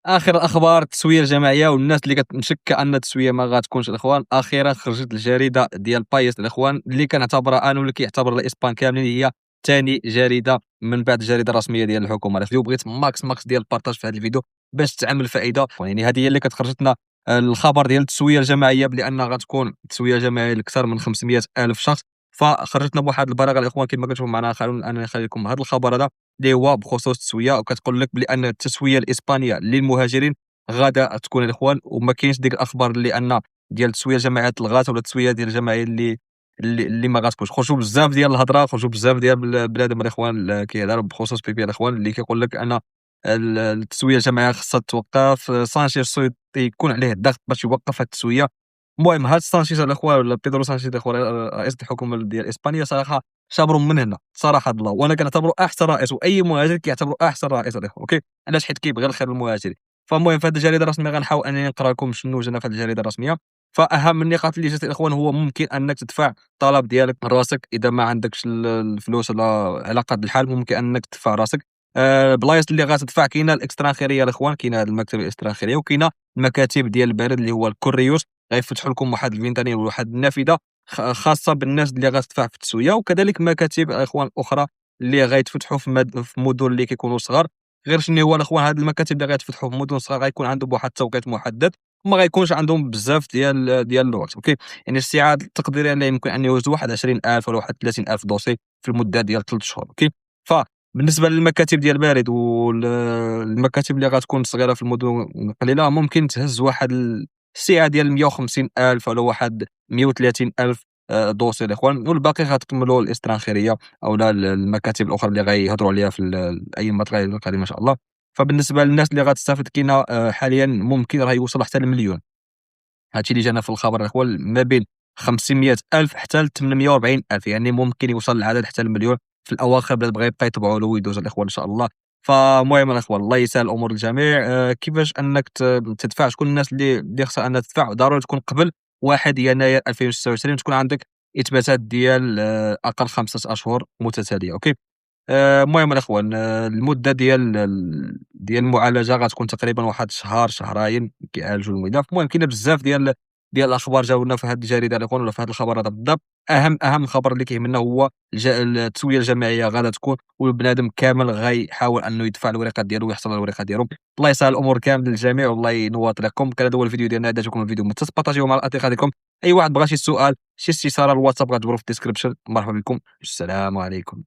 آخر الأخبار التسوية الجماعية والناس اللي مشكّة أن التسوية ما غاتكونش الإخوان، أخيرًا خرجت الجريدة ديال بايس الإخوان اللي كنعتبرها أنا واللي كيعتبر الإسبان كاملين هي تاني جريدة من بعد الجريدة الرسمية ديال الحكومة. الفيديو بغيت ماكس ديال البارطاج في هذا الفيديو باش تعمل فائدة، يعني هذه هي اللي كتخرج لنا الخبر ديال التسوية الجماعية بأن غتكون تسوية جماعية لأكثر من 500 ألف شخص، فخرجتنا بواحد البلاغة الإخوان كما كتشوفوا معنا. خلونا أنا نخلي لكم هذا الخبر هذا اللي هو بخصوص التسوية، وكتقول لك بأن التسوية الإسبانية للمهاجرين غادا تكون الاخوان، وما كاينش ديك الاخبار اللي ان ديال التسويه الجماعيه تلغات ولا التسويه ديال الجماعيه اللي ما غاتكونش. خرجوا بزاف ديال الهضره، خرجوا بزاف ديال بنادم الاخوان اللي كيهضروا بخصوص بيبي الاخوان اللي كيقول لك ان التسويه الجماعيه خصها توقف. سانشيز يكون عليه الضغط باش يوقف هاد التسويه. المهم هاد سانشيز الاخوان ولا بيدرو سانشيز الاخوان رئيس الحكومه ديال اسبانيا صراحه شابرو من هنا صراحه الله، وانا كنعتبره احسن رئيس، واي مهاجر كيعتبره احسن رئيس الاخوان. اوكي، علاش؟ حيت كيبغي الخير للمهاجرين. فالمهم في هذه الجريده الرسميه غنحاول انني نقرا لكم شنو جانا في هذه الجريده الرسميه. فاهم النقاط اللي جات الاخوان هو ممكن انك تدفع الطلب ديالك من راسك اذا ما عندكش الفلوس ولا على قد الحال، ممكن انك تدفع راسك. بلايص اللي غتدفع كاينه الاكسترانخيريه الاخوان، كاينه هذا المكتب الاكسترانخيريه، وكاينه المكاتب ديال البريد اللي هو الكوريوس. غيفتحوا لكم واحد الفينتانيل ولا واحد النافذه خاصه بالناس اللي غتدفع في التسويه، وكذلك مكاتب اخوان اخرى اللي غيتفتحوا في مدن اللي كيكونوا صغار. غير شنو هو الاخوان، هاد المكاتب اللي غيتفتحوا في مدن صغار غيكون عندهم واحد التوقيت محدد، وما غيكونش عندهم بزاف ديال الوقت. اوكي، يعني السعه التقديريه اللي يمكن ان يوجدوا واحد 20,000 ولا واحد 30,000 دوسي في المده ديال 3 شهور. اوكي، فبالنسبه للمكاتب ديال البارد والمكاتب اللي غتكون صغيره في المدن القليله، ممكن تهز واحد السعه ديال 150,000 ولا واحد 130,000 دوسي الاخوان، والباقي غتكملوا الاسترانخيريه او لا المكاتب الاخرى اللي غيهضروا عليها في الايامات القادمه ان شاء الله. فبالنسبه للناس اللي غتستافد كاينه حاليا ممكن راه يوصل حتى لمليون. هادشي اللي جانا في الخبر الاخوان ما بين 500 الف حتى ل 840 الف، يعني ممكن يوصل العدد حتى المليون في الاواخر بلا بغى يبقى يتبعوا له ويدوز الاخوان ان شاء الله. فالمهم الاخوان الله يسهل الامور للجميع. كيفاش انك تدفع؟ شكون الناس اللي خصها انها تدفع؟ ضروري تكون قبل 1 يناير 2026 تكون عندك اثباتات ديال اقل 5 اشهر متتاليه. اوكي، المهم الاخوان المده ديال المعالجه غتكون تقريبا واحد شهر شهرين كيعالجوا الملف. المهم كاينه بزاف ديال الاخبار جاونا في هذه الجريده الاخوان ولا في هذا الخبر هذا بالضبط. اهم خبر اللي كيهمنا هو التسويه الجماعيه غادا تكون، والبنادم كامل غيحاول انه يدفع الوريقات ديالو ويحصل على الوريقات ديالو. الله يسهل الامور كامل للجميع والله ينور طريقكم. كان هذا هو الفيديو ديالنا، اذا عجبكم الفيديو ما تنساوش تبارطاجيوه مع الاصدقاء ديالكم. اي واحد بغى شي سؤال شي استفسار، الواتساب غتجبروا في الديسكريبشن. مرحبا بكم، السلام عليكم.